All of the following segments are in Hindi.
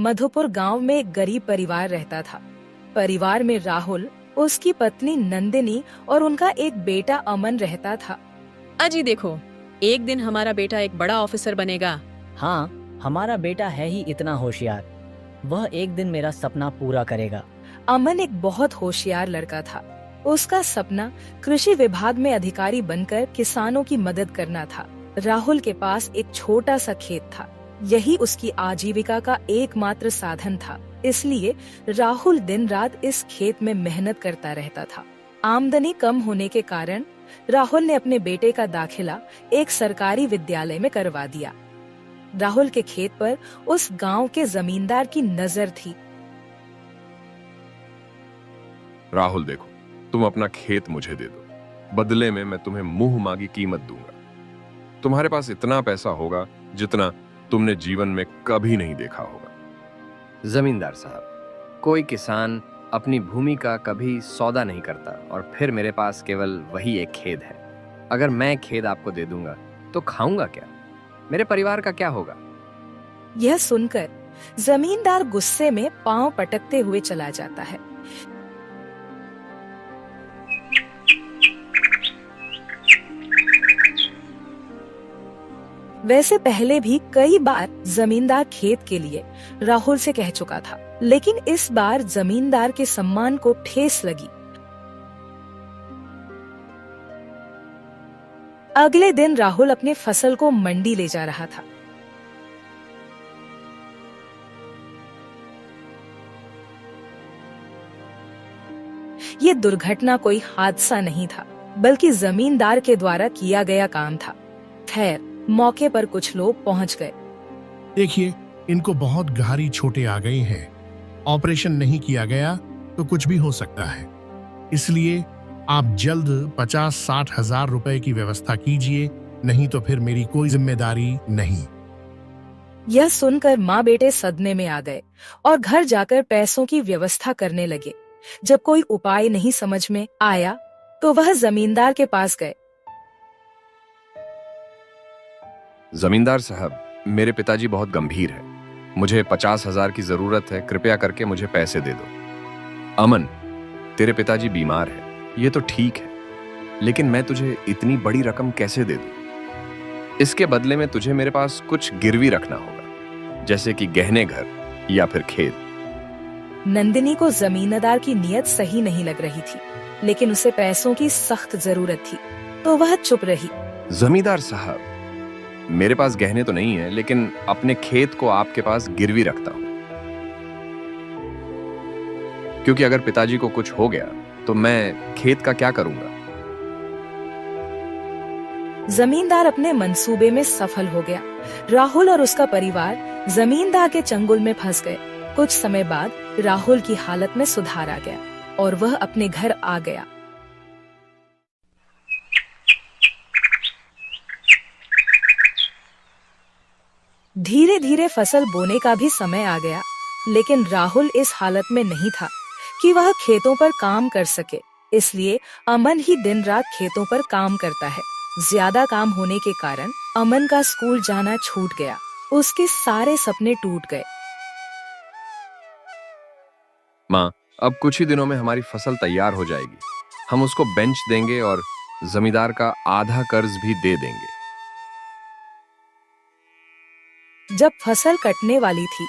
मधुपुर गांव में एक गरीब परिवार रहता था। परिवार में राहुल, उसकी पत्नी नंदिनी और उनका एक बेटा अमन रहता था। अजी देखो, एक दिन हमारा बेटा एक बड़ा ऑफिसर बनेगा। हाँ, हमारा बेटा है ही इतना होशियार। वह एक दिन मेरा सपना पूरा करेगा। अमन एक बहुत होशियार लड़का था। उसका सपना कृषि विभाग में अधिकारी बनकर किसानों की मदद करना था। राहुल के पास एक छोटा सा खेत था। यही उसकी आजीविका का एकमात्र साधन था। इसलिए राहुल दिन रात इस खेत में मेहनत करता रहता था। आमदनी कम होने के कारण राहुल ने अपने बेटे का दाखिला एक सरकारी विद्यालय में करवा दिया। राहुल के खेत पर उस गांव के जमींदार की नजर थी। राहुल देखो, तुम अपना खेत मुझे दे दो, बदले में मैं तुम्हें मुंह मांगी कीमत दूंगा। तुम्हारे पास इतना पैसा होगा जितना तुमने जीवन में कभी नहीं देखा होगा। जमींदार साहब, कोई किसान अपनी भूमि का कभी सौदा नहीं करता और फिर मेरे पास केवल वही एक खेत है। अगर मैं खेत आपको दे दूंगा तो खाऊंगा क्या? मेरे परिवार का क्या होगा? यह सुनकर जमींदार गुस्से में पांव पटकते हुए चला जाता है। वैसे पहले भी कई बार जमींदार खेत के लिए राहुल से कह चुका था, लेकिन इस बार जमींदार के सम्मान को ठेस लगी। अगले दिन राहुल अपने फसल को मंडी ले जा रहा था। ये दुर्घटना कोई हादसा नहीं था, बल्कि जमींदार के द्वारा किया गया काम था। खैर, मौके पर कुछ लोग पहुंच गए। देखिए, इनको बहुत गहरी चोटें आ गई हैं। ऑपरेशन नहीं किया गया तो कुछ भी हो सकता है। इसलिए आप जल्द 50-60 हजार रुपए की व्यवस्था कीजिए, नहीं तो फिर मेरी कोई जिम्मेदारी नहीं। यह सुनकर माँ बेटे सदमे में आ गए और घर जाकर पैसों की व्यवस्था करने लगे। जब कोई उपाय नहीं समझ में आया तो वह जमींदार के पास गए। जमींदार साहब, मेरे पिताजी बहुत गंभीर है। मुझे 50,000 की जरूरत है, कृपया करके मुझे पैसे दे दो। अमन, तेरे पिताजी बीमार है, ये तो ठीक है, लेकिन मैं तुझे इतनी बड़ी रकम कैसे दे दूं? इसके बदले में तुझे मेरे पास कुछ गिरवी रखना होगा, जैसे कि गहने, घर या फिर खेत। नंदिनी को जमींदार की नियत सही नहीं लग रही थी, लेकिन उसे पैसों की सख्त जरूरत थी, तो वह चुप रही। जमींदार साहब, मेरे पास गहने तो नहीं है, लेकिन अपने खेत को आपके पास गिरवी रखता हूं, क्योंकि अगर पिताजी को कुछ हो गया तो मैं खेत का क्या करूंगा? जमींदार अपने मंसूबे में सफल हो गया। राहुल और उसका परिवार जमींदार के चंगुल में फंस गए। कुछ समय बाद राहुल की हालत में सुधार आ गया और वह अपने घर आ गया। धीरे धीरे फसल बोने का भी समय आ गया, लेकिन राहुल इस हालत में नहीं था कि वह खेतों पर काम कर सके। इसलिए अमन ही दिन रात खेतों पर काम करता है। ज्यादा काम होने के कारण अमन का स्कूल जाना छूट गया। उसके सारे सपने टूट गए। माँ, अब कुछ ही दिनों में हमारी फसल तैयार हो जाएगी। हम उसको बेंच देंगे और जमींदार का आधा कर्ज भी दे देंगे। जब फसल कटने वाली थी,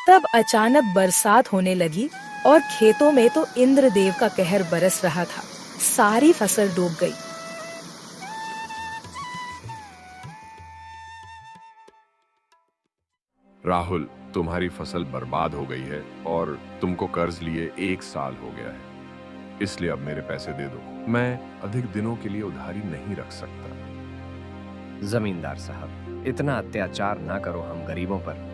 तब अचानक बरसात होने लगी और खेतों में तो इंद्रदेव का कहर बरस रहा था। सारी फसल डूब गई। राहुल, तुम्हारी फसल बर्बाद हो गई है और तुमको कर्ज लिए 1 साल हो गया है। इसलिए अब मेरे पैसे दे दो। मैं अधिक दिनों के लिए उधारी नहीं रख सकता। जमींदार साहब, इतना अत्याचार ना करो हम गरीबों पर।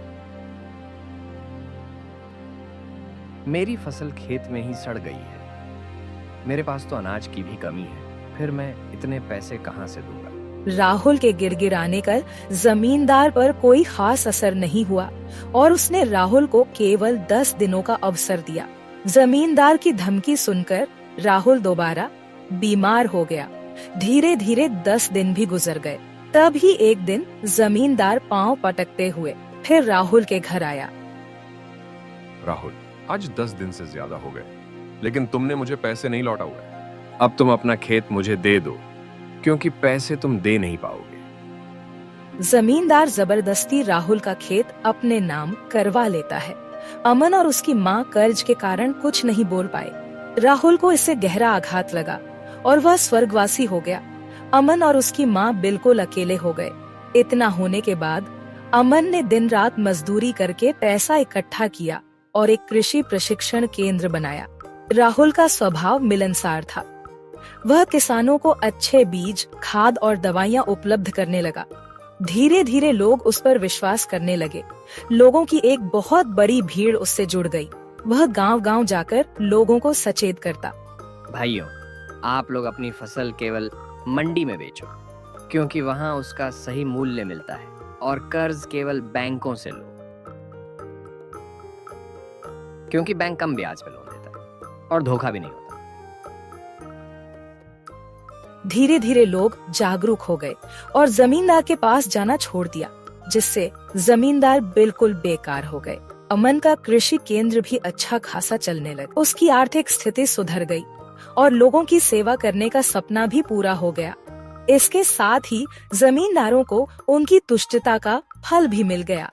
मेरी फसल खेत में ही सड़ गई है। मेरे पास तो अनाज की भी कमी है, फिर मैं इतने पैसे कहां से दूंगा? राहुल के गिड़गिड़ाने कर जमींदार पर कोई खास असर नहीं हुआ और उसने राहुल को केवल 10 दिनों का अवसर दिया। जमींदार की धमकी सुनकर राहुल दोबारा बीमार हो गया। धीरे धीरे 10 दिन भी गुजर गए। तब ही एक दिन जमींदार पांव पटकते हुए फिर राहुल के घर आया। राहुल, आज 10 दिन से ज्यादा हो गए, लेकिन तुमने मुझे पैसे नहीं लौटा हुए। अब तुम अपना खेत मुझे दे दो, क्योंकि पैसे तुम दे नहीं पाओगे। जमींदार जबरदस्ती राहुल का खेत अपने नाम करवा लेता है। अमन और उसकी माँ कर्ज के कारण कुछ नहीं बोल पाए। राहुल को इससे गहरा आघात लगा और वह स्वर्गवासी हो गया। अमन और उसकी माँ बिल्कुल अकेले हो गए। इतना होने के बाद अमन ने दिन रात मजदूरी करके पैसा इकट्ठा किया और एक कृषि प्रशिक्षण केंद्र बनाया। राहुल का स्वभाव मिलनसार था। वह किसानों को अच्छे बीज, खाद और दवाइयाँ उपलब्ध करने लगा। धीरे धीरे लोग उस पर विश्वास करने लगे। लोगों की एक बहुत बड़ी भीड़ उससे जुड़ गई। वह गांव-गांव जाकर लोगों को सचेत करता। भाइयों, आप लोग अपनी फसल केवल मंडी में बेचो, क्योंकि वहां उसका सही मूल्य मिलता है, और कर्ज केवल बैंकों से लो, क्योंकि बैंक कम ब्याज पे लोन देता है और धोखा भी नहीं होता। धीरे धीरे लोग जागरूक हो गए और जमींदार के पास जाना छोड़ दिया, जिससे जमींदार बिल्कुल बेकार हो गए। अमन का कृषि केंद्र भी अच्छा खासा चलने लगा। उसकी आर्थिक स्थिति सुधर गई और लोगों की सेवा करने का सपना भी पूरा हो गया। इसके साथ ही जमींदारों को उनकी तुष्टता का फल भी मिल गया।